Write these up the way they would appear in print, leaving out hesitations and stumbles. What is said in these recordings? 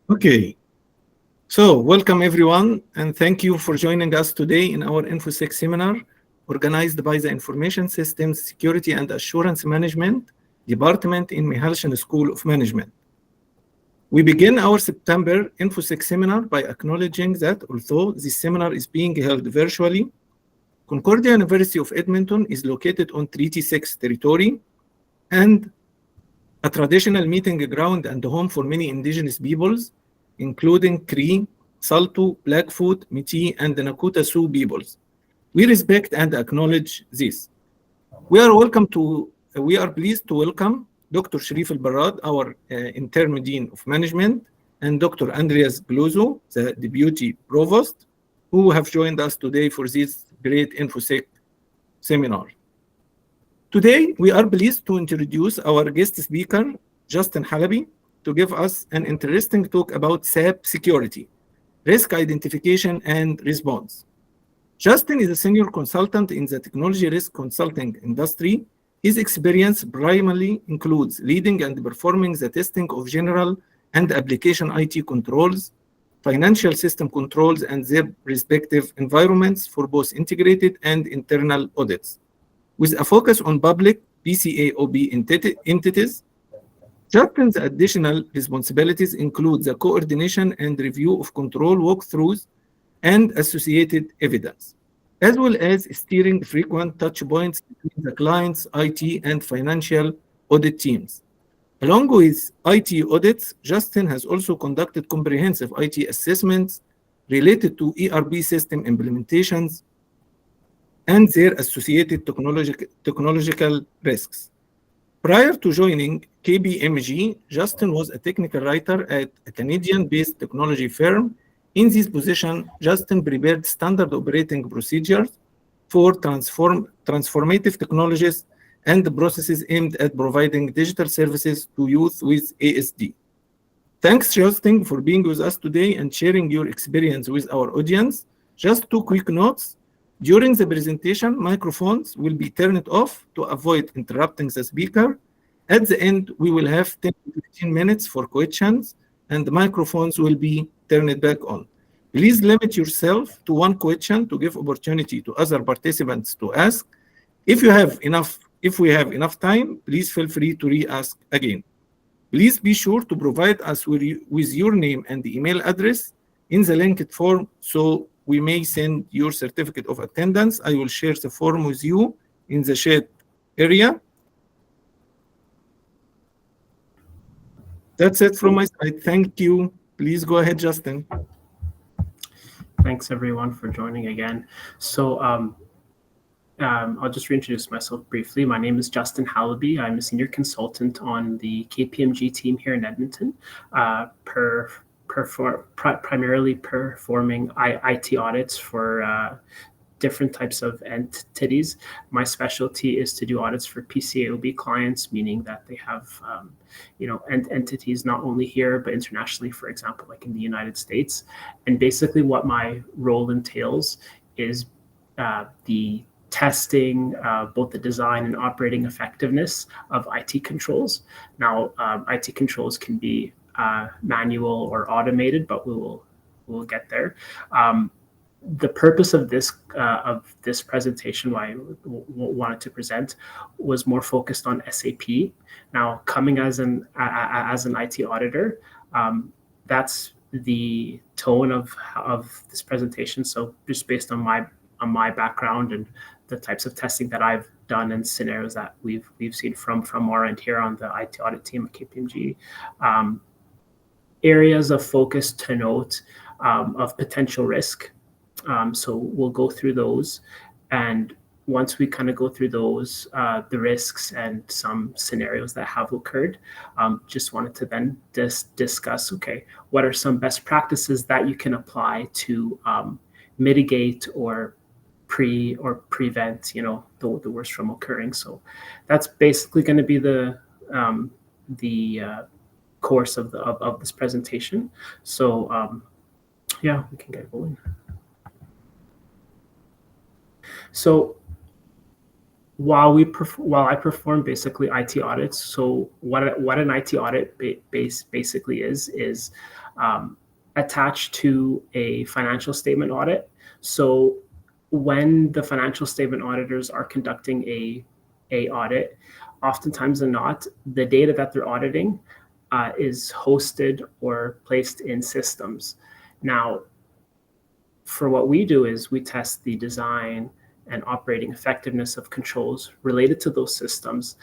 Okay, so welcome everyone, and thank you for joining us today in our InfoSec seminar organized by the Information Systems Security and Assurance Management Department in Mihalshan School of Management. We begin our September InfoSec seminar by acknowledging that although this seminar is being held virtually, Concordia University of Edmonton is located on Treaty 6 territory and a traditional meeting ground and home for many indigenous peoples, including Cree, Salto, Blackfoot, Métis, and the Nakota Sioux peoples. We respect and acknowledge this. We are pleased to welcome Dr. Sharif Al-Barad, our interim dean of management, and Dr. Andreas Glozo, the deputy provost, who have joined us today for this great InfoSec seminar. Today, we are pleased to introduce our guest speaker, Justin Halabi, to give us an interesting talk about SAP security, risk identification and response. Justin is a senior consultant in the technology risk consulting industry. His experience primarily includes leading and performing the testing of general and application IT controls, financial system controls, and their respective environments for both integrated and internal audits, with a focus on public PCAOB entities. Justin's additional responsibilities include the coordination and review of control walkthroughs and associated evidence, as well as steering frequent touch points between the client's IT and financial audit teams. Along with IT audits, Justin has also conducted comprehensive IT assessments related to ERP system implementations and their associated technological risks. Prior to joining KPMG, Justin was a technical writer at a Canadian-based technology firm. In this position, Justin prepared standard operating procedures for transformative technologies and processes aimed at providing digital services to youth with ASD. Thanks, Justin, for being with us today and sharing your experience with our audience. Just two quick notes. During the presentation, microphones will be turned off to avoid interrupting the speaker. At the end, we will have 10 to 15 minutes for questions, and the microphones will be turned back on. Please limit yourself to one question to give opportunity to other participants to ask. If we have enough time, please feel free to re-ask again. Please be sure to provide us with your name and the email address in the linked form so we may send your certificate of attendance. I will share the form with you in the chat area. That's it from my side. Thank you. Please go ahead, Justin. Thanks, everyone, for joining again. So I'll just reintroduce myself briefly. My name is Justin Halabi. I'm a senior consultant on the KPMG team here in Edmonton, primarily performing IT audits for different types of entities. My specialty is to do audits for PCAOB clients, meaning that they have entities not only here but internationally, for example, like in the United States. And basically what my role entails is the testing, both the design and operating effectiveness of IT controls. Now, IT controls can be manual or automated, but we'll get there. The purpose of this presentation, why I wanted to present, was more focused on SAP. Now, coming as an IT auditor, that's the tone of this presentation. So just based on my background and the types of testing that I've done and scenarios that we've seen from our end here on the IT audit team at KPMG, areas of focus to note of potential risk. So we'll go through those, and once we kind of go through those, the risks and some scenarios that have occurred, just wanted to then discuss, okay, what are some best practices that you can apply to mitigate or prevent, the worst from occurring. So that's basically going to be the course of this presentation. So yeah, we can get going. So while I perform basically IT audits. So what an IT audit basically is attached to a financial statement audit. So when the financial statement auditors are conducting a audit, oftentimes than not, the data that they're auditing is hosted or placed in systems. Now, for what we do is we test the design and operating effectiveness of controls related to those systems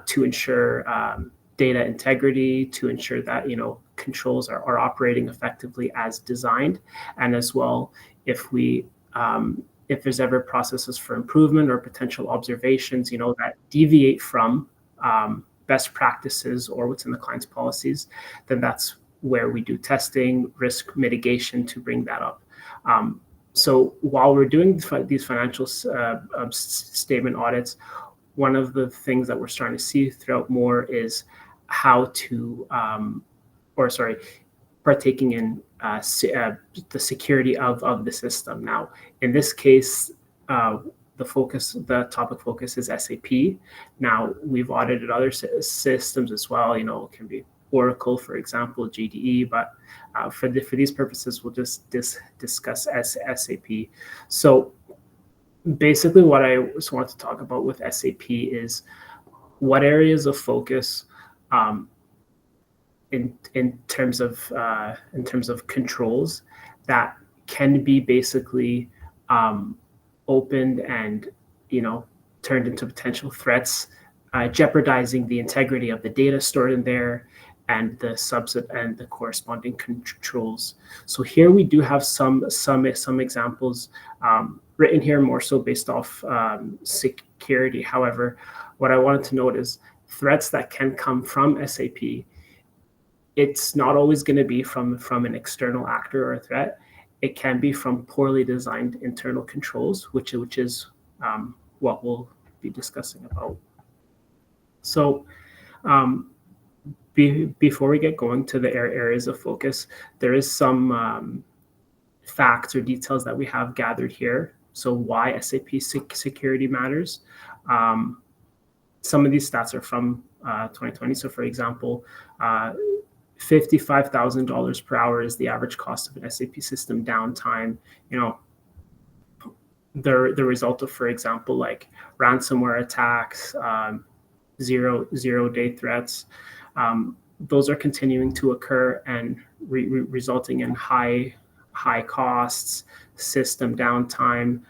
to ensure data integrity, to ensure that controls are operating effectively as designed, and as well if there's ever processes for improvement or potential observations that deviate from best practices or what's in the client's policies, then that's where we do testing, risk mitigation to bring that up. So while we're doing these financial statement audits, one of the things that we're starting to see throughout more is how to, partaking in the security of the system. Now, in this case, the topic focus is SAP. Now, we've audited other systems as well. It can be Oracle, for example, GDE, but for these purposes, we'll just discuss SAP. So basically what I just want to talk about with SAP is what areas of focus in terms of controls that can be basically opened and turned into potential threats, jeopardizing the integrity of the data stored in there and the corresponding controls. So here we do have some examples written here, more so based off security. However, what I wanted to note is threats that can come from SAP. It's not always going to be from an external actor or a threat. It can be from poorly designed internal controls, which is what we'll be discussing about. So before we get going to the areas of focus, there is some facts or details that we have gathered here. So why SAP security matters. Some of these stats are from 2020. So for example, $55,000 per hour is the average cost of an SAP system downtime. The result of, for example, like ransomware attacks, zero-day threats. Those are continuing to occur and resulting in high costs, system downtime,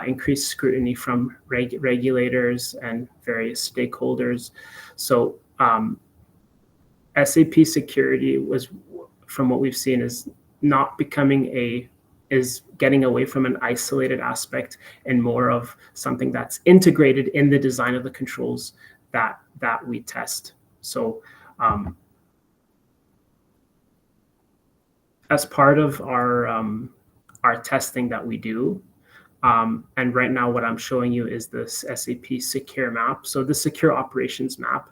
increased scrutiny from regulators and various stakeholders. So SAP security was, from what we've seen, is not is getting away from an isolated aspect and more of something that's integrated in the design of the controls that we test. So as part of our testing that we do, and right now what I'm showing you is this SAP secure map. So the secure operations map,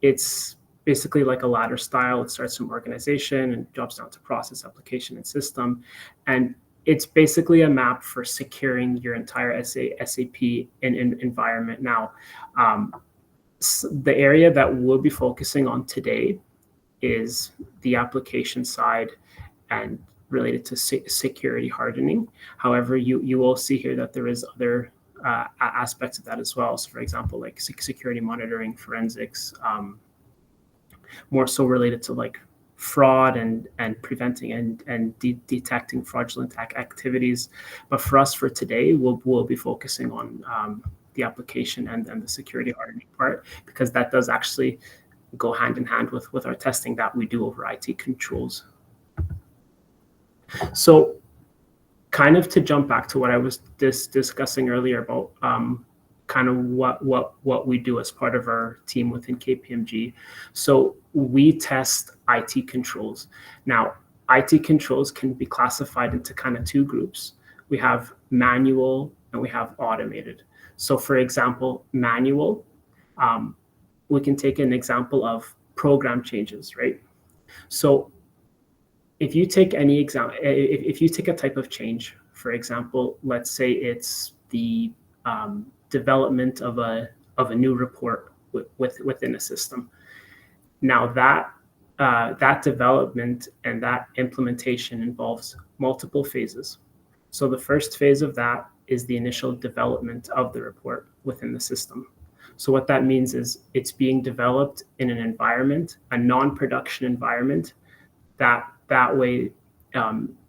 it's basically like a ladder style. It starts from organization and drops down to process, application, and system. And it's basically a map for securing your entire SAP environment. Now, the area that we'll be focusing on today is the application side and related to security hardening. However, you will see here that there is other aspects of that as well. So for example, like security monitoring, forensics, more so related to like fraud and preventing and detecting fraudulent activities. But for us for today, we'll be focusing on the application and the security hardening part, because that does actually go hand in hand with our testing that we do over IT controls. So kind of to jump back to what I was discussing earlier about kind of what we do as part of our team within KPMG. So we test IT controls. Now, IT controls can be classified into kind of two groups. We have manual and we have automated. So for example, manual, we can take an example of program changes, right? So if you take any example, if you take a type of change, for example, let's say it's the development of a new report within a system. Now that development and that implementation involves multiple phases. So the first phase of that is the initial development of the report within the system. So what that means is it's being developed in an environment, a non-production environment, that way,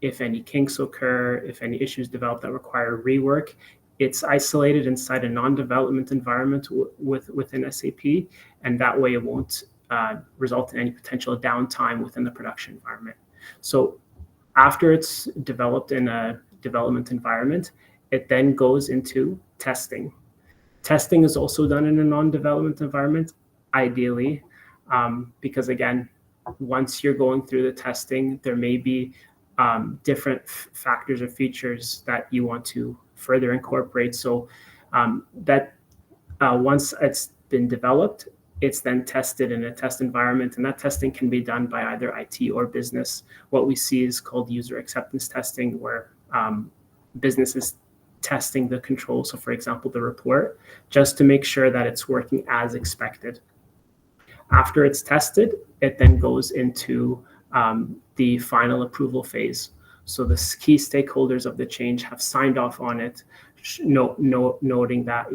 if any kinks occur, if any issues develop that require rework, it's isolated inside a non-development environment within SAP, and that way it won't result in any potential downtime within the production environment. So after it's developed in a development environment, it then goes into testing. Testing is also done in a non-development environment, ideally, because again, once you're going through the testing, there may be different factors or features that you want to further incorporate. So once it's been developed, it's then tested in a test environment, and that testing can be done by either IT or business. What we see is called user acceptance testing, where business is testing the control. So for example, the report, just to make sure that it's working as expected. After it's tested, it then goes into the final approval phase. So the key stakeholders of the change have signed off on it, noting that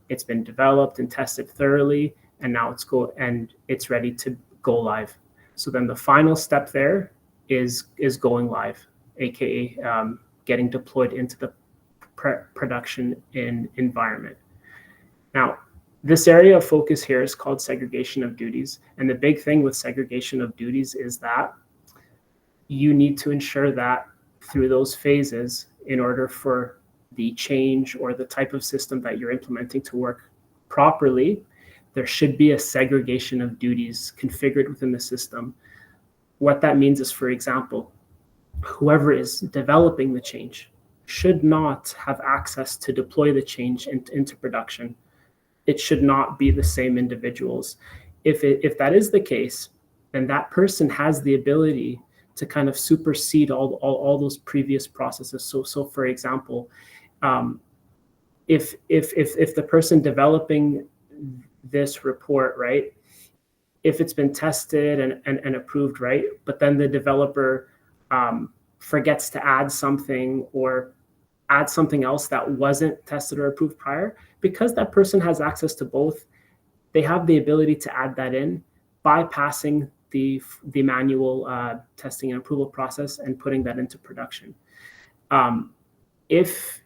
it's been developed and tested thoroughly, and now it's ready to go live. So then the final step there is going live, aka getting deployed into the production environment. Now, this area of focus here is called segregation of duties. And the big thing with segregation of duties is that you need to ensure that through those phases, in order for the change or the type of system that you're implementing to work properly, there should be a segregation of duties configured within the system. What that means is, for example, whoever is developing the change should not have access to deploy the change into production. It should not be the same individuals. If that is the case, then that person has the ability to kind of supersede all those previous processes. So for example, if the person developing this report, right, if it's been tested and approved, right, but then the developer forgets to add something or add something else that wasn't tested or approved prior, because that person has access to both, they have the ability to add that in, bypassing the manual testing and approval process and putting that into production. If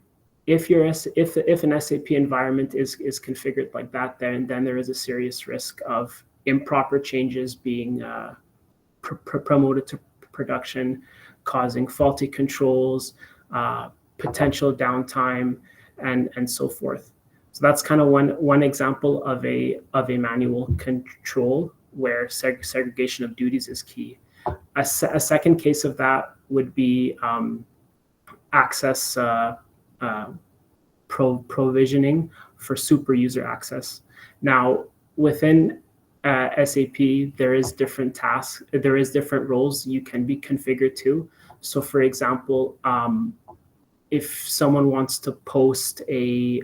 an SAP environment is configured like that, then there is a serious risk of improper changes being promoted to production, causing faulty controls, potential downtime, and so forth. So that's kind of one example of a manual control where segregation of duties is key. A second case of that would be access provisioning for super user access. Now, within SAP, there is different tasks, there is different roles you can be configured to. So for example, if someone wants to post a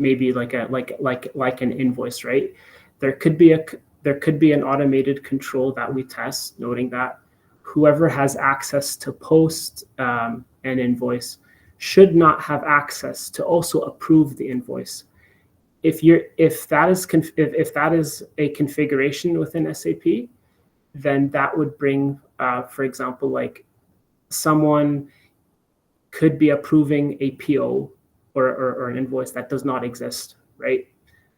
maybe like an invoice, right? There could be an automated control that we test, noting that whoever has access to post an invoice should not have access to also approve the invoice. If that is a configuration within SAP, then that would bring, for example, like someone could be approving a PO or an invoice that does not exist, right?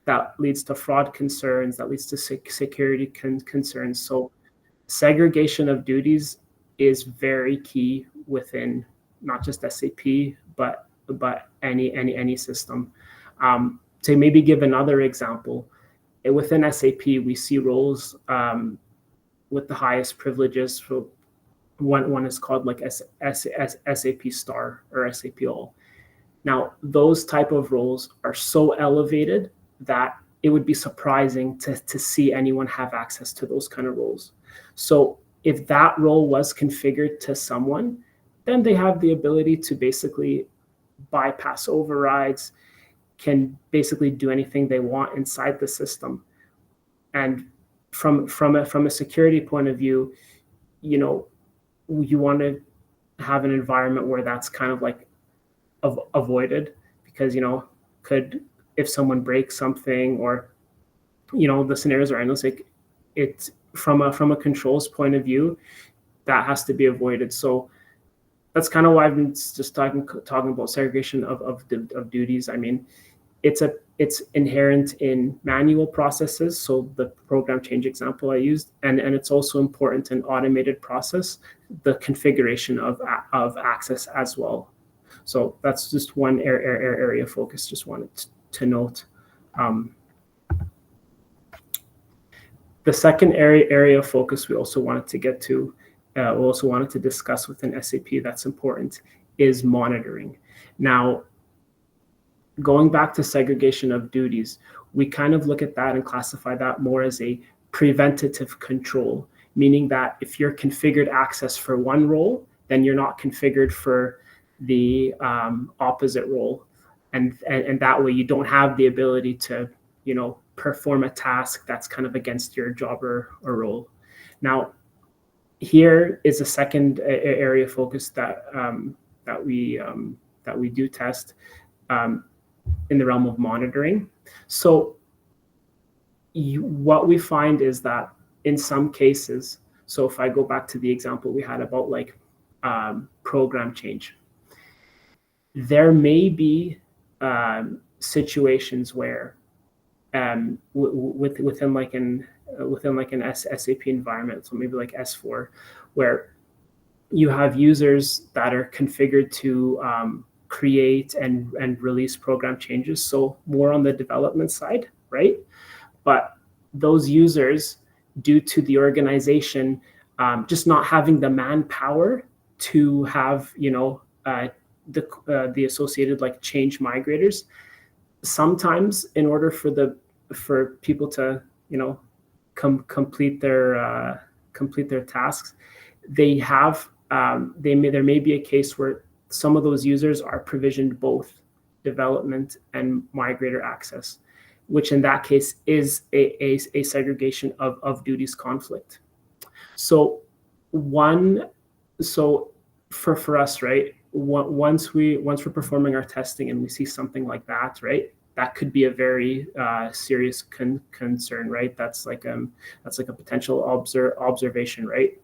That leads to fraud concerns, that leads to security concerns. So segregation of duties is very key within not just SAP, but any system. To maybe give another example, within SAP, we see roles with the highest privileges. So one is called like SAP Star or SAP All. Now, those type of roles are so elevated that it would be surprising to see anyone have access to those kind of roles. So if that role was configured to someone, then they have the ability to basically bypass overrides, can basically do anything they want inside the system. And from a security point of view, you know, you want to have an environment where that's kind of like avoided, because, you know, if someone breaks something, or, you know, the scenarios are endless. Like, it's from a controls point of view, that has to be avoided. So that's kind of why I've been just talking about segregation of duties. I mean, it's inherent in manual processes, so the program change example I used, and it's also important in automated process, the configuration of access as well. So that's just one area of focus. Just wanted to note. The second area of focus we also wanted to get to, we also wanted to discuss within SAP that's important, is monitoring. Now, going back to segregation of duties, we kind of look at that and classify that more as a preventative control, meaning that if you're configured access for one role, then you're not configured for the opposite role. And that way you don't have the ability to, you know, perform a task that's kind of against your job or role. Now, here is a second area of focus that we do test in the realm of monitoring. So what we find is that in some cases, so if I go back to the example we had about like program change, there may be situations where within like an SAP environment, so maybe like S4, where you have users that are configured to create and release program changes, so more on the development side, right? But those users, due to the organization just not having the manpower to have, you know, the associated like change migrators, sometimes in order for people to, you know, complete their tasks, they have there may be a case where some of those users are provisioned both development and migrator access, which in that case is a segregation of duties conflict. So for us, right, once we're performing our testing and we see something like that, right, that could be a very serious concern, right? That's like a potential observation, right?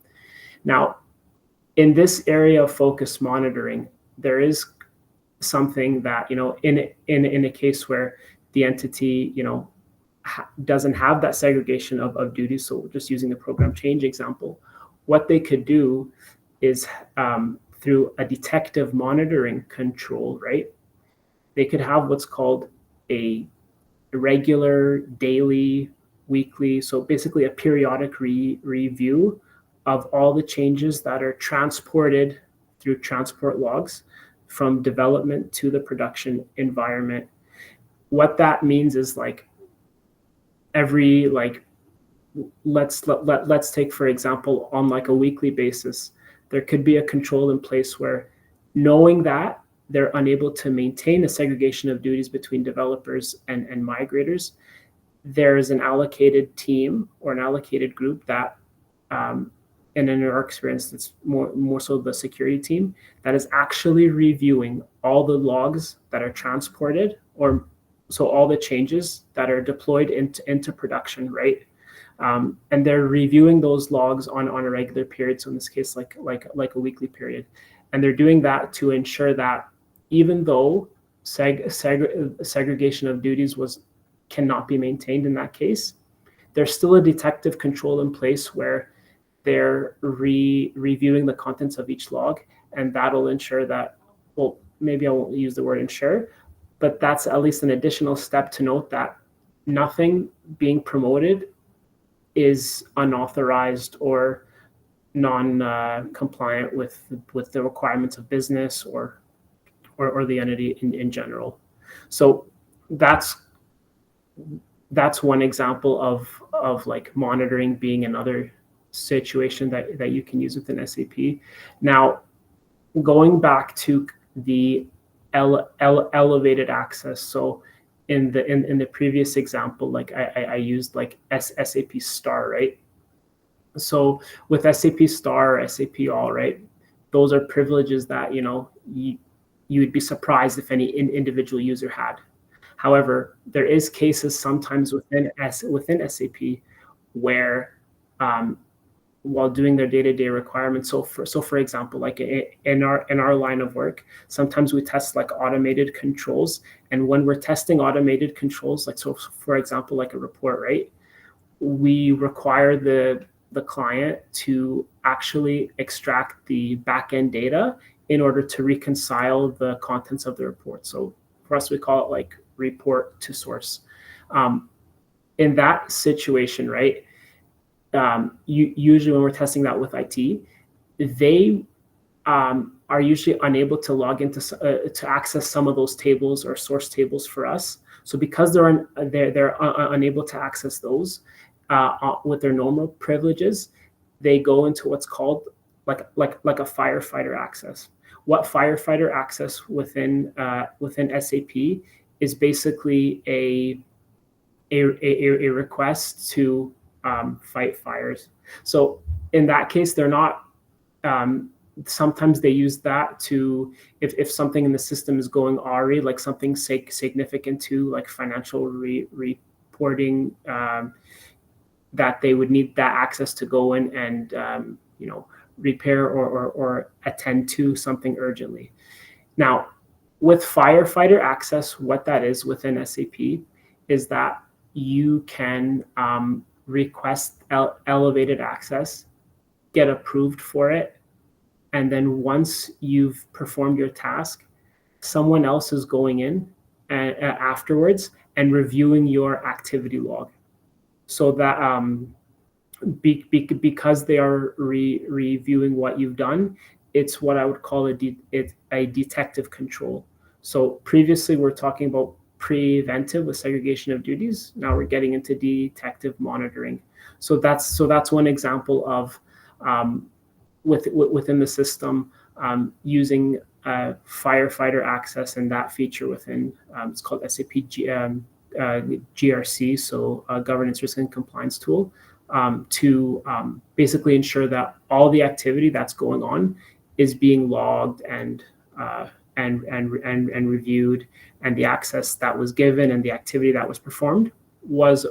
Now, in this area of focus monitoring, there is something that, you know, in a case where the entity, you know, doesn't have that segregation of duties. So just using the program change example, what they could do is through a detective monitoring control, right? They could have what's called a regular, daily, weekly, so basically a periodic review of all the changes that are transported through transport logs from development to the production environment. What that means is like every, like, let's take, for example, on like a weekly basis, there could be a control in place where, knowing that they're unable to maintain a segregation of duties between developers and migrators, there is an allocated team or an allocated group that, and in our experience, it's more so the security team, that is actually reviewing all the logs that are transported, or so all the changes that are deployed into production, right? And they're reviewing those logs on a regular period. So in this case, like a weekly period, and they're doing that to ensure that even though segregation of duties cannot be maintained in that case, there's still a detective control in place where they're reviewing the contents of each log, and that'll ensure that, well, maybe I won't use the word ensure, but that's at least an additional step to note that nothing being promoted is unauthorized or non-compliant with the requirements of business or the entity in general. So that's one example of like monitoring being another situation that you can use within SAP. Now, going back to the elevated access. So in the previous example, like I used like SAP Star, right? So with SAP Star, SAP All, right, those are privileges that you would be surprised if any individual user had. However, there is cases sometimes within SAP where while doing their day-to-day requirements. So for example, like in our line of work, sometimes we test like automated controls, and when we're testing automated controls, like so for example, like a report, right? We require the client to actually extract the back-end data in order to reconcile the contents of the report. So for us, we call it like report to source. In that situation, right? Usually when we're testing that with IT, they are usually unable to log into to access some of those tables or source tables for us. So because they're unable to access those with their normal privileges, they go into what's called like a firefighter access. What firefighter access within SAP is basically a request to fight fires. So in that case, they're not. Sometimes they use that to, if something in the system is going awry, like something significant to like financial reporting, that they would need that access to go in and repair or attend to something urgently. Now, with firefighter access, what that is within SAP is that you can request elevated access, get approved for it, and then once you've performed your task, someone else is going in afterwards and reviewing your activity log. So that because they are reviewing what you've done, it's what I would call a detective control. So previously we're talking about preventive with segregation of duties. Now we're getting into detective monitoring. So that's one example of within the system using firefighter access and that feature within it's called SAP GRC, so governance, risk, and compliance tool, to basically ensure that all the activity that's going on is being logged and reviewed, and the access that was given and the activity that was performed was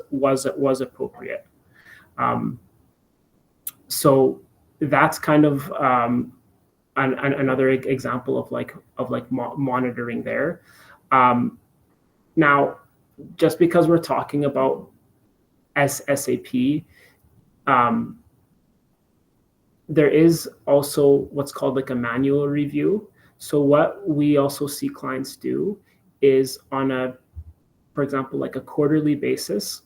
appropriate. So that's kind of another example of monitoring there. Now, just because we're talking about SAP, there is also what's called like a manual review. So what we also see clients do is on for example, like a quarterly basis,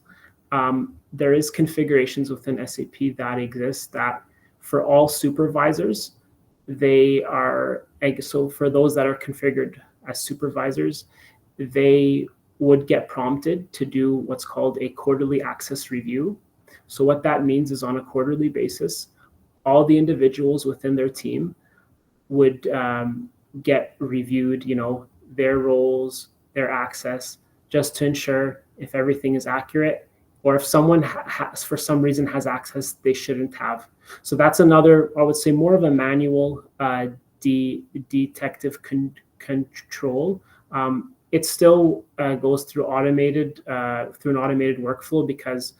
there is configurations within SAP that exist that for all supervisors, so for those that are configured as supervisors, they would get prompted to do what's called a quarterly access review. So what that means is on a quarterly basis, all the individuals within their team would get reviewed, their roles, their access, just to ensure if everything is accurate, or if someone for some reason has access they shouldn't have. So that's another, I would say, more of a manual detective control. It still goes through an automated workflow, because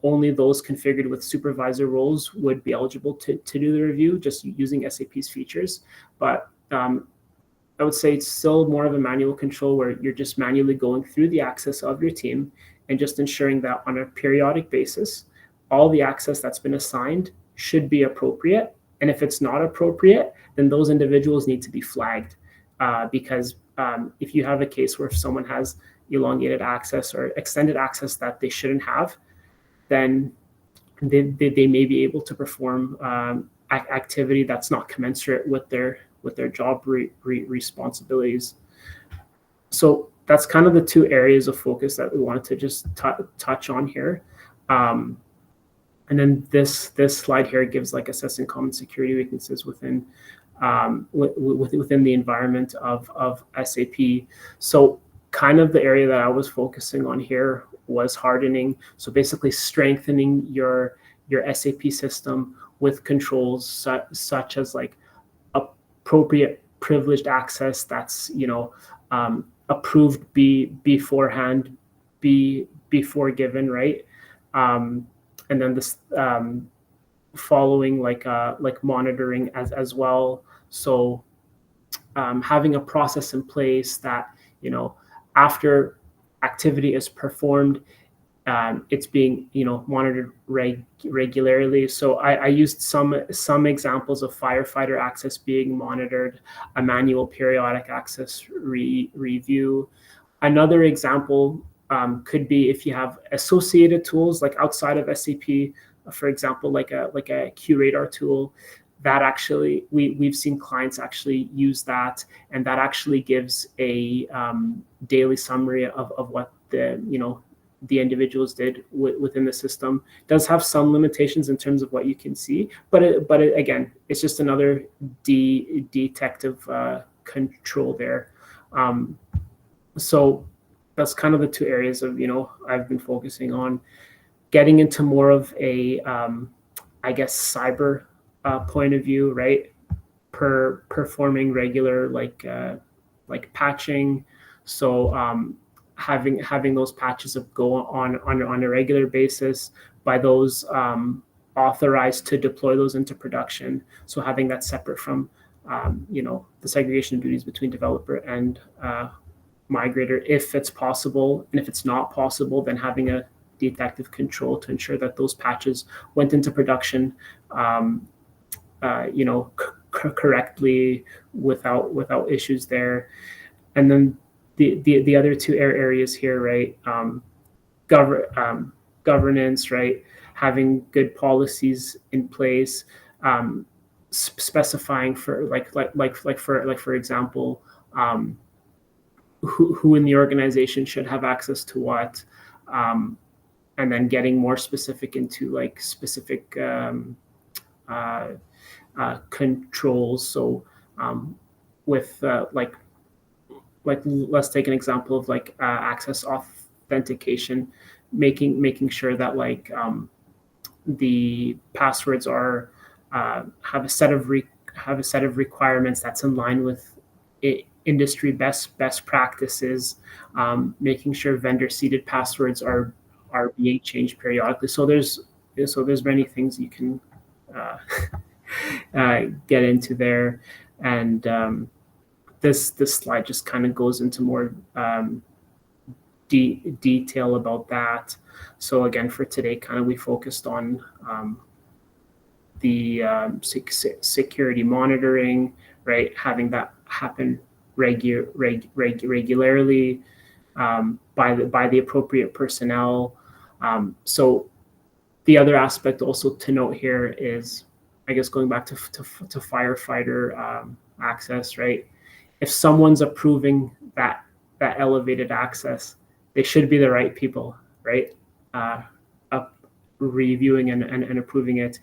only those configured with supervisor roles would be eligible to do the review, just using SAP's features. But I would say it's still more of a manual control, where you're just manually going through the access of your team and just ensuring that on a periodic basis, all the access that's been assigned should be appropriate. And if it's not appropriate, then those individuals need to be flagged, because if you have a case where if someone has elongated access or extended access that they shouldn't have, then they may be able to perform activity that's not commensurate with their job responsibilities. So that's kind of the two areas of focus that we wanted to just touch on here. And then this slide here gives like assessing common security weaknesses within within the environment of SAP. So kind of the area that I was focusing on here was hardening. So basically strengthening your SAP system with controls such as like appropriate privileged access that's approved beforehand, before given, right? And then this following like monitoring as well. So having a process in place that after activity is performed, it's being monitored regularly. So I used some examples of firefighter access being monitored, a manual periodic access review. Another example could be if you have associated tools like outside of SAP, for example, like a QRadar tool. That actually we've seen clients actually use that, and that actually gives a daily summary of what the individuals did within the system. It does have some limitations in terms of what you can see, but again, it's just another detective control there. So that's kind of the two areas of I've been focusing on. Getting into more of a I guess cyber point of view, right? Performing regular like patching. So having those patches go on a regular basis by those authorized to deploy those into production. So having that separate from the segregation of duties between developer and migrator, if it's possible. And if it's not possible, then having a detective control to ensure that those patches went into production correctly without issues there. And then the other two areas here, right? Governance, right? Having good policies in place, specifying for for example, who in the organization should have access to what, and then getting more specific into like specific controls. So with let's take an example of like access authentication, making sure that like the passwords are have a set of requirements that's in line with industry best practices, making sure vendor seeded passwords are being changed periodically. So there's many things you can get into there, and this slide just kind of goes into more detail about that. So again, for today, kind of we focused on the security monitoring, right? Having that happen regularly by the appropriate personnel. So the other aspect also to note here is, I guess, going back to firefighter access, right? If someone's approving that elevated access, they should be the right people, right? Reviewing and approving it.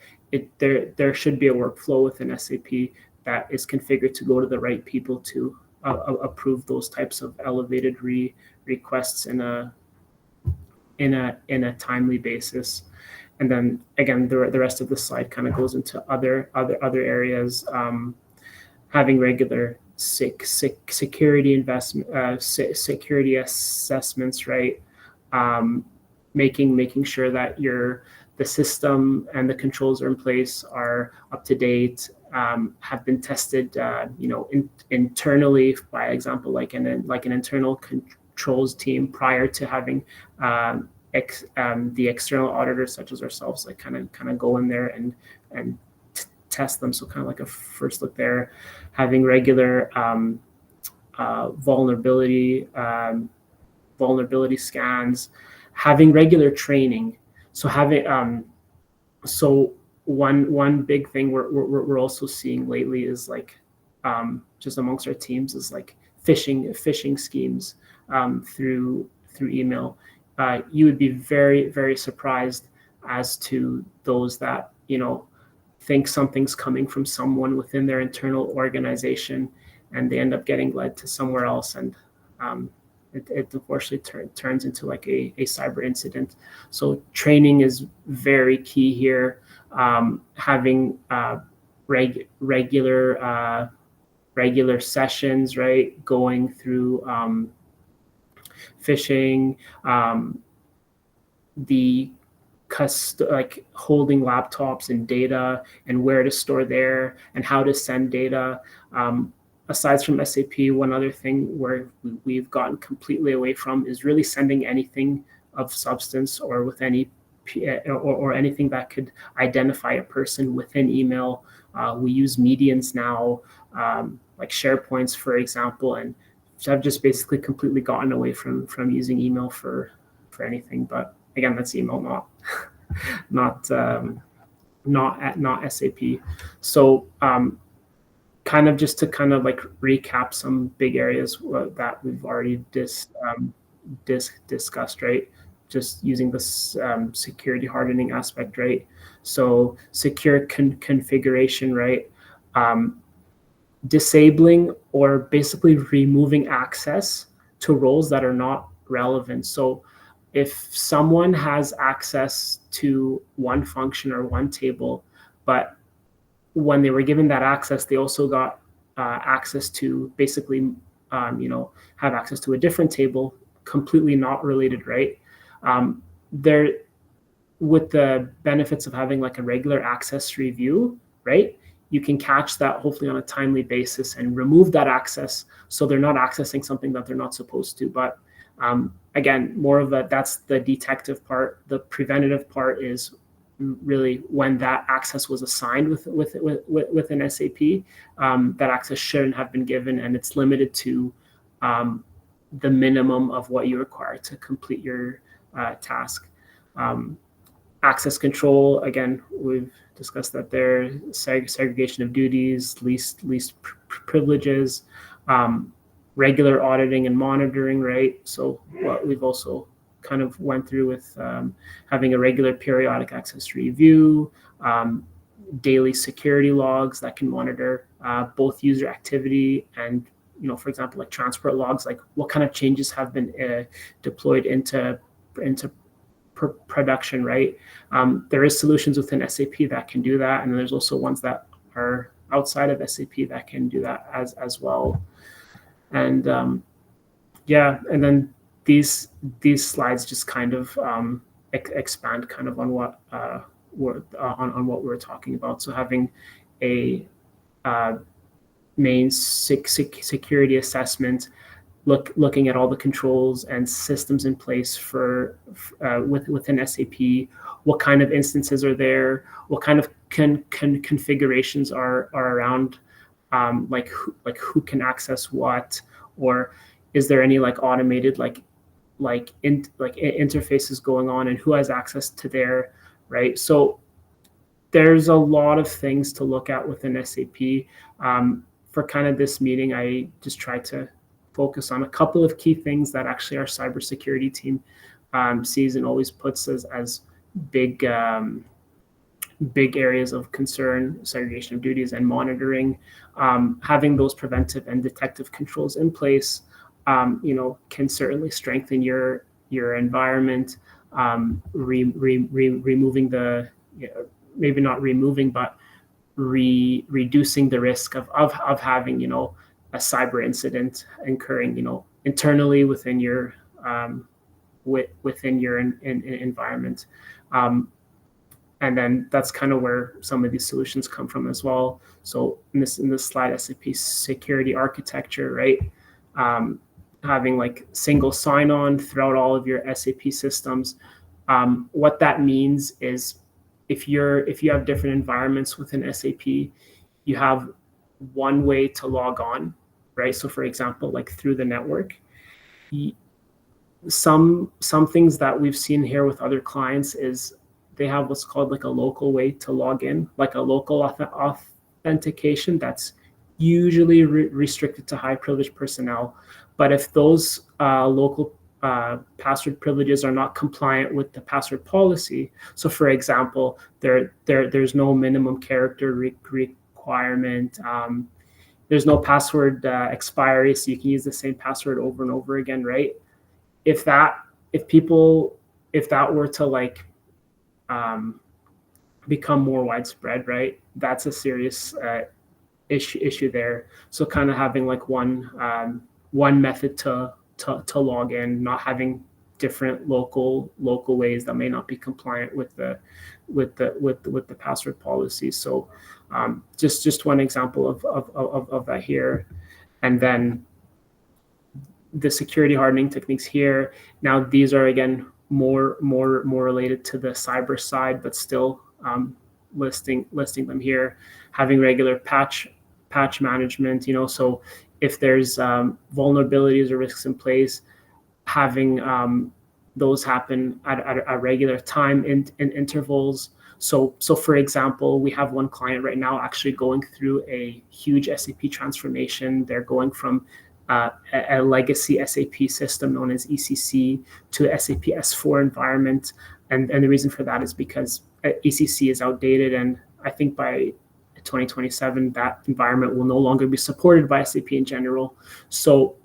There should be a workflow within SAP that is configured to go to the right people to approve those types of elevated requests in a timely basis. And then again, the rest of the slide kind of goes into other areas, having regular security investment, security assessments, right? Making sure that the system and the controls are in place, are up to date, have been tested, internally, by example, like an internal controls team prior to having the external auditors such as ourselves like kind of go in there and test them. So kind of like a first look there, having regular vulnerability scans, having regular training. So having one big thing we're also seeing lately is like just amongst our teams is like phishing schemes through email. You would be very, very surprised as to those that think something's coming from someone within their internal organization, and they end up getting led to somewhere else, and it unfortunately turns into like a cyber incident. So training is very key here. Having regular sessions, right? Going through phishing, like holding laptops and data and where to store there and how to send data. Aside from SAP, one other thing where we've gotten completely away from is really sending anything of substance or with any or anything that could identify a person within email. We use medians now, like SharePoints, for example, and so I've just basically completely gotten away from using email for anything. But again, that's email, not SAP. So kind of just to kind of like recap some big areas that we've already discussed, right? Just using this security hardening aspect, right? So secure configuration, right? Disabling or basically removing access to roles that are not relevant. So if someone has access to one function or one table, but when they were given that access, they also got access to basically, have access to a different table, completely not related, right? There, with the benefits of having like a regular access review, right? You can catch that hopefully on a timely basis and remove that access so they're not accessing something that they're not supposed to. But again, that's the detective part. The preventative part is really when that access was assigned within SAP, that access shouldn't have been given, and it's limited to the minimum of what you require to complete your task. Access control, again, we've discussed that there. Segregation of duties, least privileges, regular auditing and monitoring, right? So what we've also kind of went through with having a regular periodic access review, daily security logs that can monitor both user activity and, for example, like transport logs, like what kind of changes have been deployed into production, right? There is solutions within SAP that can do that, and there's also ones that are outside of SAP that can do that as well. And and then these slides just kind of expand kind of on what on what we're talking about. So having a main security assessment, looking at all the controls and systems in place for within SAP, what kind of instances are there, what kind of configurations are around, like who can access what, or is there any like automated interfaces going on and who has access to there, right? So there's a lot of things to look at within SAP. For kind of this meeting, I just tried to focus on a couple of key things that actually our cybersecurity team sees and always puts as big areas of concern: segregation of duties and monitoring. Having those preventive and detective controls in place, can certainly strengthen your environment. Removing the, maybe not removing, but reducing the risk of having, a cyber incident occurring, internally within your environment. And then that's kind of where some of these solutions come from as well. So in this slide, SAP security architecture, right? Having like single sign-on throughout all of your SAP systems. What that means is if you have different environments within SAP, you have one way to log on, right? So for example, like through the network. Some things that we've seen here with other clients is they have what's called like a local way to log in, like a local authentication that's usually restricted to high privileged personnel. But if those local password privileges are not compliant with the password policy. So for example, there's no minimum character requirement. There's no password expiry, so you can use the same password over and over again, right? If that were to like become more widespread, right? That's a serious issue there. So kind of having like one method to log in, not having different local ways that may not be compliant with the password policy. So just one example of that here. And then the security hardening techniques here. Now these are again more related to the cyber side, but still listing them here. Having regular patch management, so if there's vulnerabilities or risks in place, having those happen at regular time in intervals. So for example, we have one client right now actually going through a huge SAP transformation. They're going from a legacy SAP system known as ECC to SAP S4 environment. And the reason for that is because ECC is outdated, and I think by 2027, that environment will no longer be supported by SAP in general. So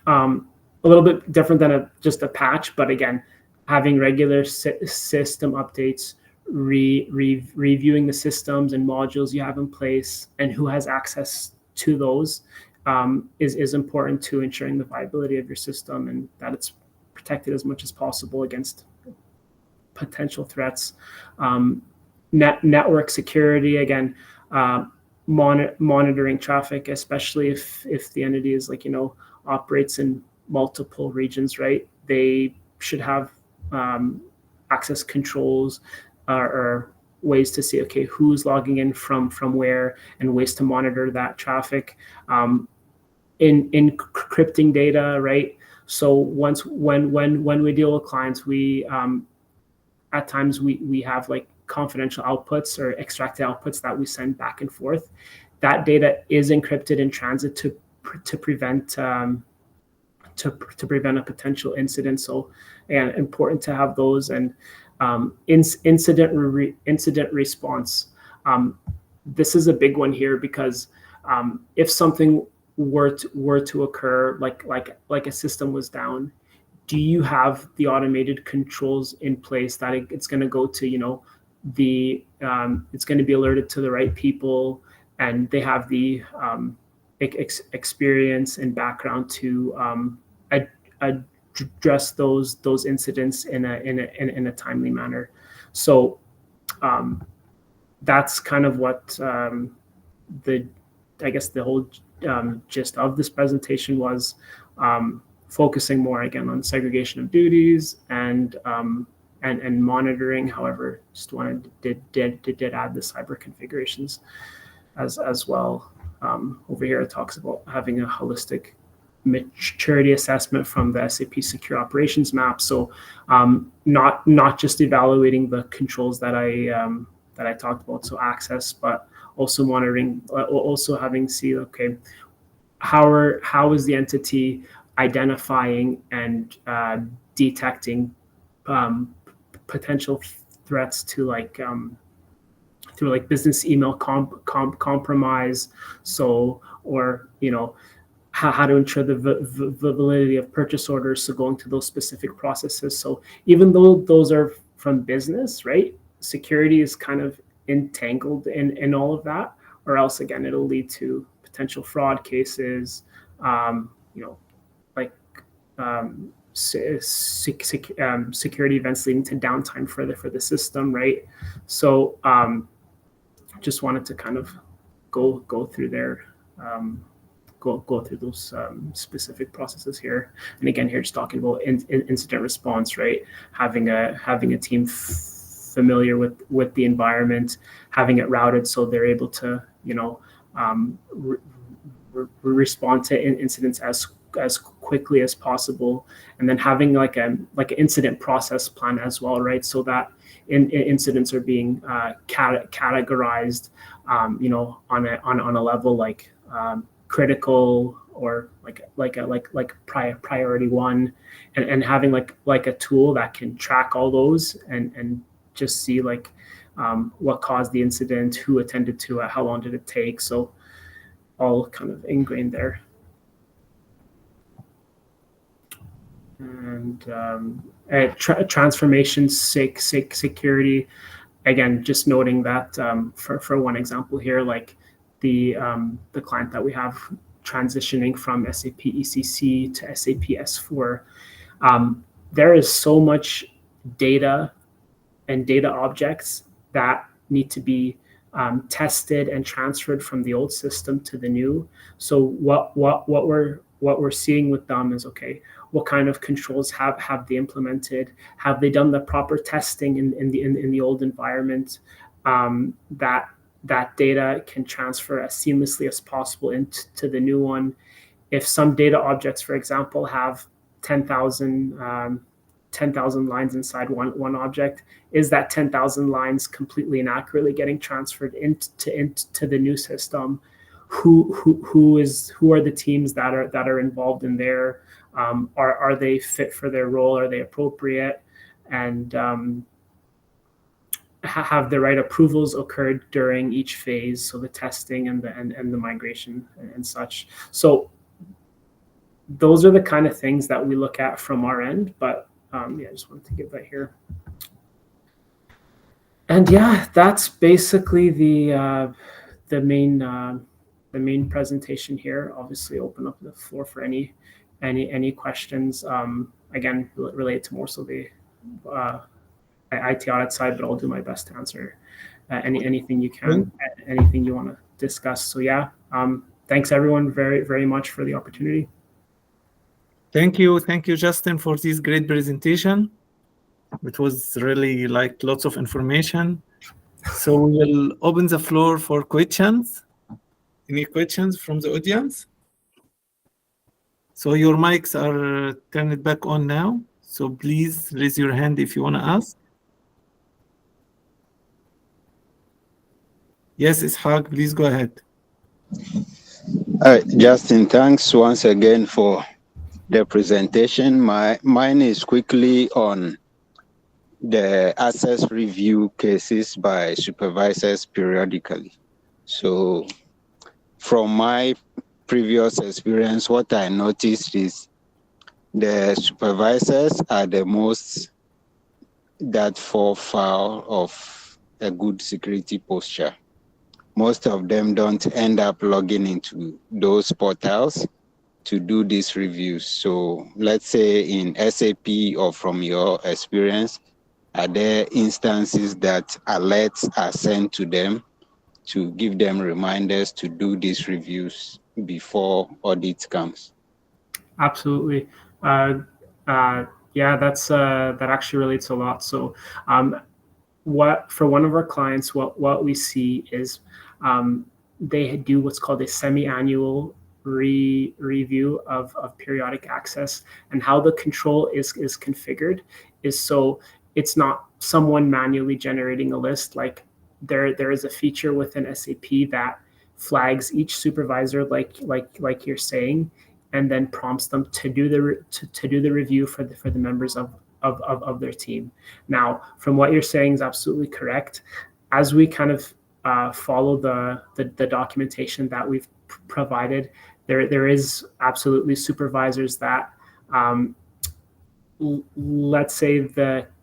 a little bit different than just a patch, but again, having regular system updates, reviewing the systems and modules you have in place and who has access to those is important to ensuring the viability of your system and that it's protected as much as possible against potential threats. Network security, again, monitoring traffic, especially if the entity is operates in multiple regions, right? They should have access controls or ways to see, okay, who's logging in from where, and ways to monitor that traffic. In encrypting data, right? So when we deal with clients, we at times we have like confidential outputs or extracted outputs that we send back and forth. That data is encrypted in transit to prevent a potential incident. So, and important to have those. And incident response. This is a big one here because if something were to occur, like a system was down, do you have the automated controls in place that it's going to go to, it's going to be alerted to the right people, and they have the experience and background to address those incidents in a timely manner. So that's kind of what the whole gist of this presentation was, focusing more again on segregation of duties and monitoring. However, just wanted did add the cyber configurations as well. Over here it talks about having a holistic maturity assessment from the SAP Secure Operations Map. So not just evaluating the controls that I talked about, so access, but also monitoring, also having see, okay, how is the entity identifying and detecting potential threats to through like business email compromise, so, or how to ensure the validity of purchase orders, so going to those specific processes. So even though those are from business, right, security is kind of entangled in all of that, or else again it'll lead to potential fraud cases, security events leading to downtime for the system, right? So just wanted to kind of go through there. Go through those specific processes here, and again here just talking about incident response, right? Having a team familiar with the environment, having it routed so they're able to respond to incidents as quickly as possible, and then having like an incident process plan as well, right? So that incidents are being categorized, on a level like critical or priority one, and having like a tool that can track all those and just see like what caused the incident, who attended to it, how long did it take. So all kind of ingrained there. And transformation security, again, just noting that for one example here, like the client that we have transitioning from SAP ECC to SAP S4, there is so much data and data objects that need to be tested and transferred from the old system to the new. So what we're seeing with them is, okay, what kind of controls have they implemented? Have they done the proper testing in the old environment? That data can transfer as seamlessly as possible into the new one. If some data objects, for example, have 10,000 lines inside one object, is that 10,000 lines completely and accurately getting transferred into the new system? Who are the teams that are involved in there? Are they fit for their role? Are they appropriate? And have the right approvals occurred during each phase? So the testing and the migration and such. So those are the kind of things that we look at from our end. But yeah, I just wanted to give that here. And yeah, that's basically the main presentation here. Obviously, open up the floor for any questions. Again, related to more so the IT audit side, but I'll do my best to answer anything you can, anything you want to discuss. So yeah, thanks everyone very much for the opportunity. Thank you, Justin, for this great presentation. It was really like lots of information. So we will open the floor for questions. Any questions from the audience? So your mics are turned back on now. So please raise your hand if you want to ask. Yes, Ishaq, please go ahead. Justin, thanks once again for the presentation. Mine is quickly on the access review cases by supervisors periodically. So from my previous experience, what I noticed is the supervisors are the most that fall foul of a good security posture. Most of them don't end up logging into those portals to do these reviews. So let's say in SAP or from your experience, are there instances that alerts are sent to them to give them reminders to do these reviews before audit comes? Absolutely. Yeah, that actually relates a lot. So for one of our clients, what we see is they do what's called a semi-annual review of periodic access, and how the control is configured is so it's not someone manually generating a list. Like there is a feature within SAP that flags each supervisor, like you're saying, and then prompts them to do the review for the members of their team. Now, from what you're saying is absolutely correct. As we kind of follow the documentation that we've provided, there is absolutely supervisors that let's say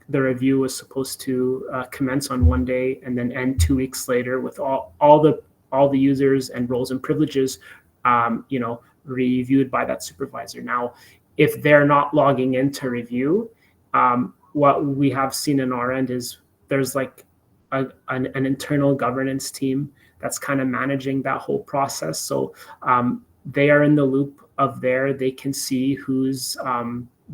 the review was supposed to commence on one day and then end 2 weeks later with all the users and roles and privileges reviewed by that supervisor. Now, if they're not logging in to review, what we have seen in our end is there's like an internal governance team that's kind of managing that whole process. So they are in the loop of there. They can see who's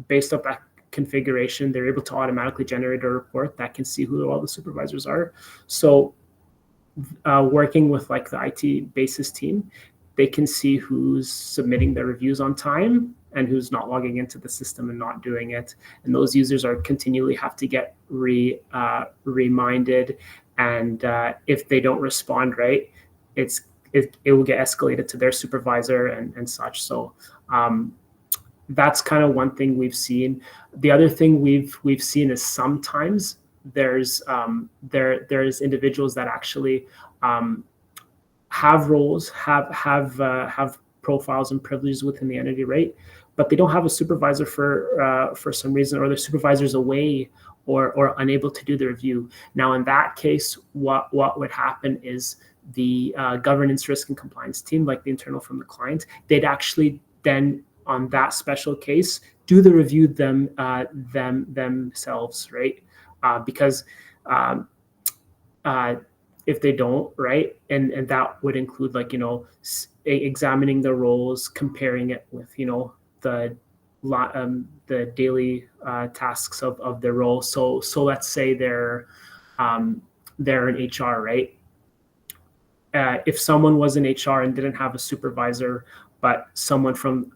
based off that configuration. They're able to automatically generate a report that can see who all the supervisors are. So working with like the IT basis team, they can see who's submitting their reviews on time and who's not logging into the system and not doing it. And those users are continually have to get reminded. And if they don't respond right, it's it will get escalated to their supervisor and such. So that's kind of one thing we've seen. The other thing we've seen is sometimes there's individuals that actually have roles, have profiles and privileges within the entity, right? But they don't have a supervisor for some reason, or their supervisor's away or unable to do the review. Now, in that case, what would happen is the governance, risk, and compliance team, like the internal from the client, they'd actually then, on that special case, do the review themselves, right? Because if they don't, right, and that would include, like, examining the roles, comparing it with, the daily tasks of their role. So let's say they're in HR, right? If someone was in HR and didn't have a supervisor, but someone from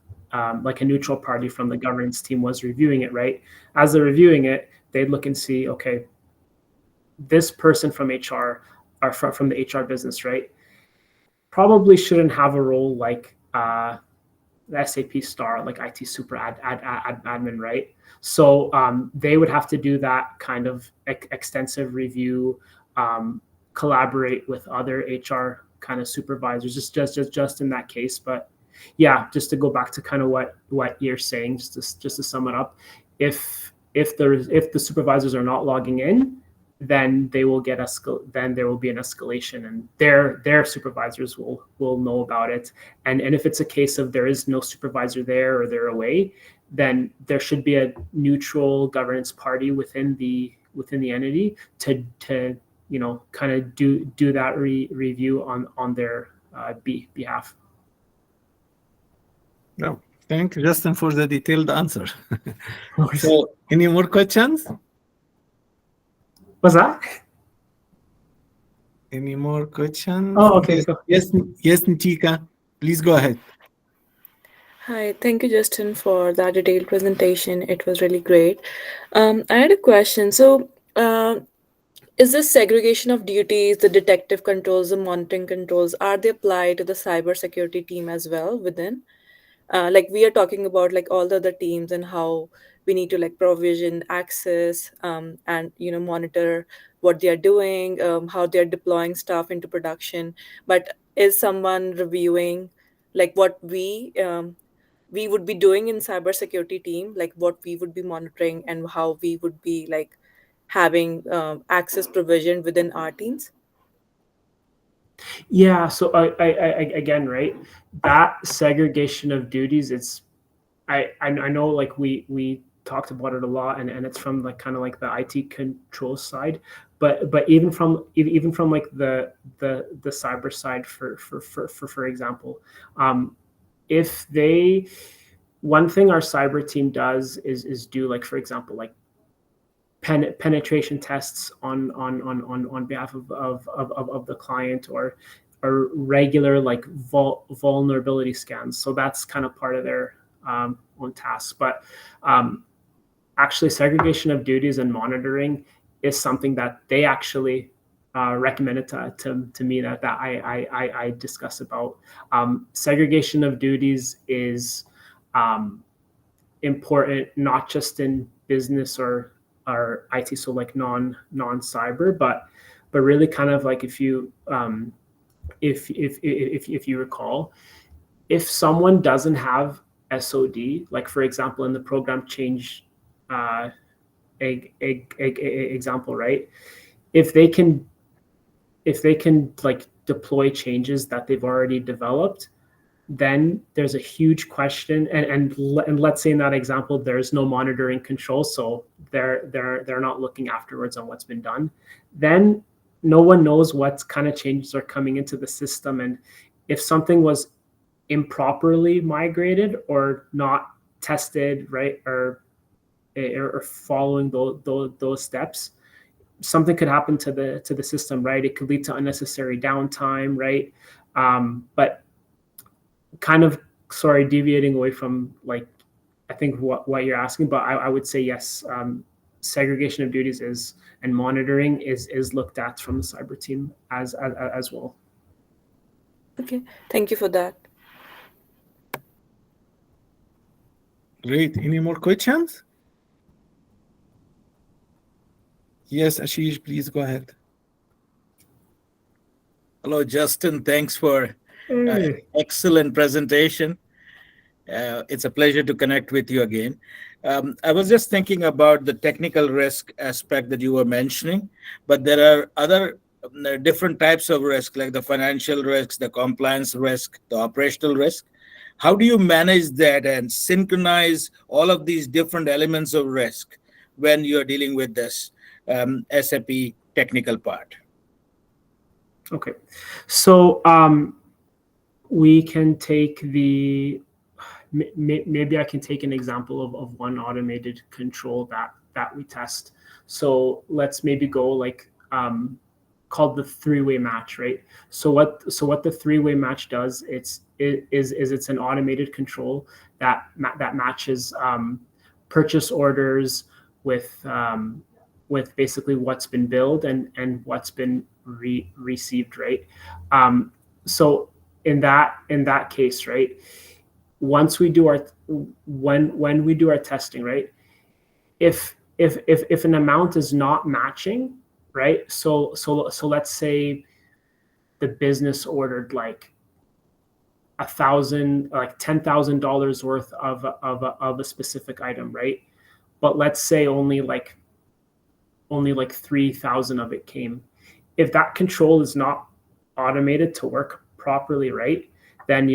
like a neutral party from the governance team was reviewing it, right? As they're reviewing it, they'd look and see, okay, this person from HR or from the HR business, right, probably shouldn't have a role like the SAP star, like IT super admin, right? So they would have to do that kind of extensive review, collaborate with other HR kind of supervisors, just in that case. But yeah, just to go back to kind of what you're saying, just to sum it up, if the supervisors are not logging in, then they will get then there will be an escalation, and their supervisors will know about it. And if it's a case of there is no supervisor there or they're away, then there should be a neutral governance party within the entity to kind of do that review on their behalf. No, thank you, Justin, for the detailed answer. So, any more questions? What's that? Any more questions? Oh, okay. Yes, Nitika, please go ahead. Hi, thank you, Justin, for that detailed presentation. It was really great. I had a question. So, is this segregation of duties, the detective controls, the monitoring controls, are they applied to the cybersecurity team as well within? Like we are talking about like all the other teams and how we need to like provision access and monitor what they are doing, how they are deploying stuff into production. But is someone reviewing like what we would be doing in cybersecurity team, like what we would be monitoring and how we would be like having access provision within our teams? Yeah. So I again, right, that segregation of duties, it's I know, like we talked about it a lot, and it's from like kind of like the IT control side, but even from like the cyber side, for example, if they, one thing our cyber team does is do, like, for example, like penetration tests on behalf of the client, or regular like vulnerability scans. So that's kind of part of their own tasks. But actually, segregation of duties and monitoring is something that they actually recommended to me that I discuss about. Segregation of duties is important, not just in business or IT, so like non cyber, but really kind of like if you recall, if someone doesn't have SOD, like for example in the program change example, right? If they can like deploy changes that they've already developed, then there's a huge question, and let's say in that example there's no monitoring control, so they're not looking afterwards on what's been done, then no one knows what kind of changes are coming into the system. And if something was improperly migrated or not tested, right, or following those steps, something could happen to the system, right? It could lead to unnecessary downtime, right? But kind of, sorry, deviating away from like I think what you're asking, but I would say yes, segregation of duties is, and monitoring is looked at from the cyber team as well. Okay, thank you for that. Great. Any more questions? Yes, Ashish, please go ahead. Hello, Justin. Thanks for Hey. excellent presentation. It's a pleasure to connect with you again. I was just thinking about the technical risk aspect that you were mentioning, but there are other different types of risk, like the financial risks, the compliance risk, the operational risk. How do you manage that and synchronize all of these different elements of risk when you're dealing with this SAP technical part? Okay, so we can take maybe I can take an example of one automated control that we test. So let's maybe go like called the three-way match, right? So what the three-way match does, it's an automated control that matches purchase orders with basically what's been billed and what's been received, right? So in that case, right, once we do our when we do our testing, right, if an amount is not matching, right, so let's say the business ordered like $10,000 worth of a specific item, right, but let's say only like 3,000 of it came. If that control is not automated to work properly, right, then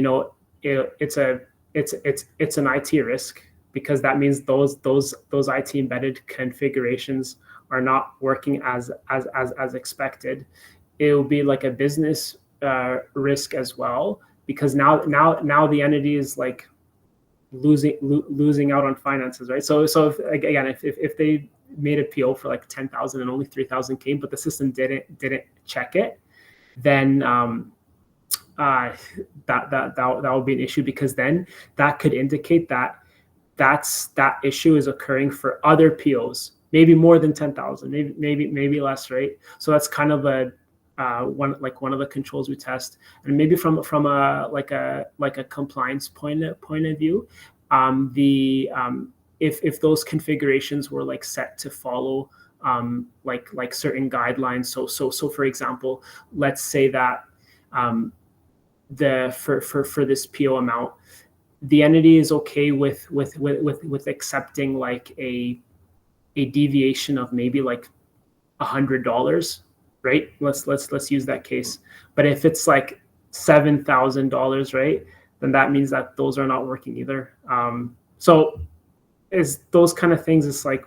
it's an IT risk, because that means those IT embedded configurations are not working as expected. It will be like a business risk as well, because now the entity is like losing out on finances, right? So if they made a PO for like 10,000 and only 3,000 came, but the system didn't check it, then that would be an issue, because then that could indicate that that issue is occurring for other POs, maybe more than 10,000, maybe less, right? So that's kind of a one of the controls we test. And maybe from a compliance point of view, if those configurations were like set to follow like certain guidelines. So for example, let's say that for this PO amount, the entity is okay with accepting like a deviation of maybe like $100, right? Let's use that case. But if it's like $7,000, right, then that means that those are not working either. So is those kind of things, it's like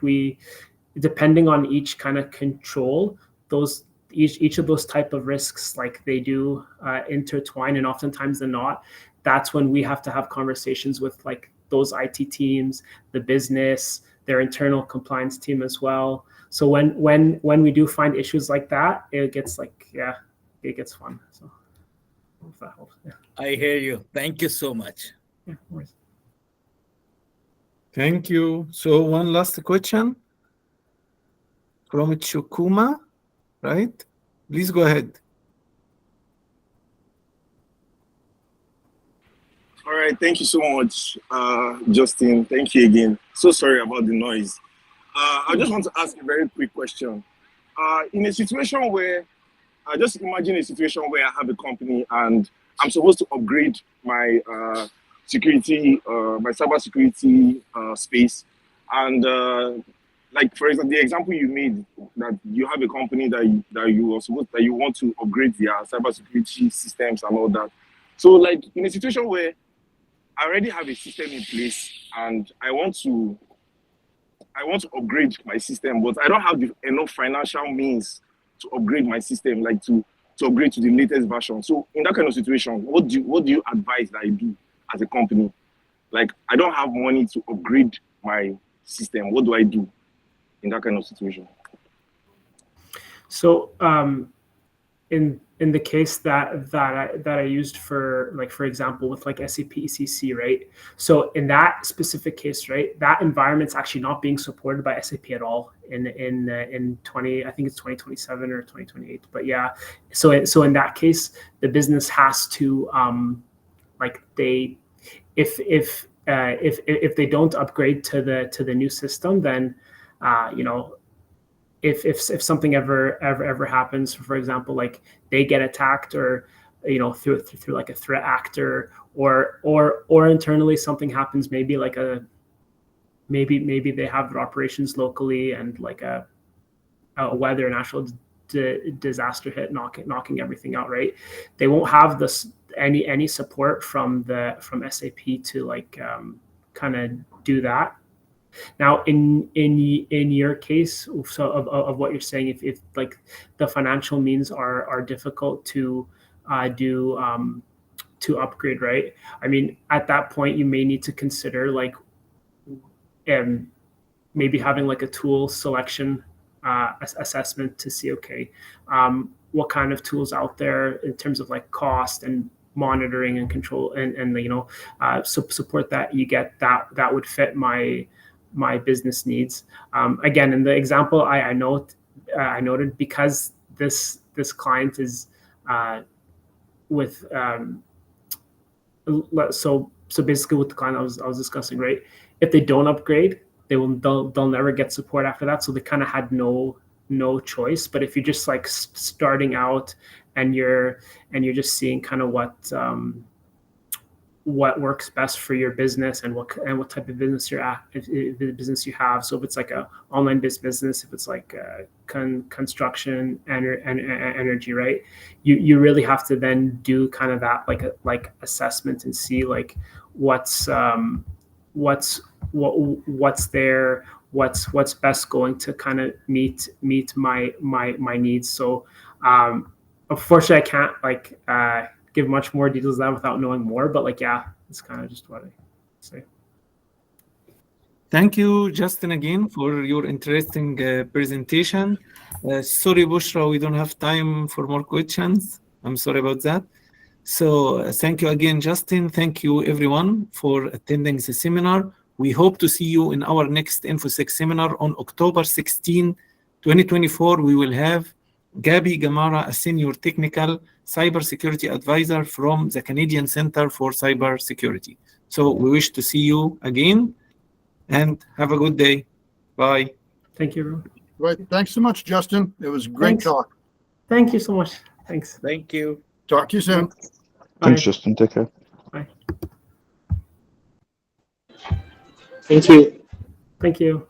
depending on each kind of control, those each of those type of risks, like they do intertwine, and oftentimes they're not. That's when we have to have conversations with like those IT teams, the business, their internal compliance team as well. So when we do find issues like that, it gets fun. So if that helps. Yeah. I hear you. Thank you so much. Yeah, no worries. Thank you. So one last question from Chukuma, right? Please go ahead. All right, thank you so much, Justin. Thank you again. So sorry about the noise. I just want to ask a very quick question. In a situation where, just imagine a situation where I have a company and I'm supposed to upgrade my security, my cybersecurity space, and like for example, the example you made, that you have a company that you want to upgrade their cybersecurity systems and all that. So like in a situation where I already have a system in place and I want to upgrade my system, but I don't have enough financial means to upgrade my system, like to upgrade to the latest version. So in that kind of situation, what do you advise that I do as a company? Like I don't have money to upgrade my system. What do I do in that kind of situation? So in in the case that I used for, like, for example, with like SAP ECC, right? So in that specific case, right, that environment's actually not being supported by SAP at all in 20, I think it's 2027 or 2028. But yeah, so in that case, the business has to like if they don't upgrade to the new system, then you know, if something ever happens, for example, like they get attacked, or you know, through like a threat actor, or internally something happens, maybe like maybe they have their operations locally, and like a weather, natural disaster hit, knocking everything out, right? They won't have this any support from SAP to like kind of do that. Now, in your case, so of what you're saying, if like the financial means are difficult to do to upgrade, right? I mean, at that point, you may need to consider like maybe having like a tool selection assessment to see, okay, what kind of tools out there in terms of like cost and monitoring and control and you know, support that you get that would fit my business needs. Again, in the example I noted, because this client is with so basically with the client I was discussing, right? If they don't upgrade, they'll never get support after that. So they kind of had no choice. But if you're just like starting out and you're just seeing kind of what works best for your business and what type of business you're at, if the business you have. So if it's like a online business, if it's like construction and energy, right? You really have to then do kind of that like assessment and see like what's there, what's best going to kind of meet my needs. So unfortunately I can't like give much more details of that without knowing more, but like, yeah, it's kind of just what I say. Thank you, Justin, again for your interesting presentation. Sorry, Bushra, we don't have time for more questions. I'm sorry about that. So thank you again, Justin. Thank you, everyone, for attending the seminar. We hope to see you in our next InfoSec seminar on October 16, 2024. We will have Gabi Gamara, a senior technical cybersecurity advisor from the Canadian Center for Cybersecurity. So we wish to see you again, and have a good day. Bye. Thank you, everyone. Right. Thanks so much, Justin. It was a great talk. Thank you so much. Thanks. Thank you. Talk to you soon. Bye. Thanks, Justin. Take care. Bye. Thank you. Thank you.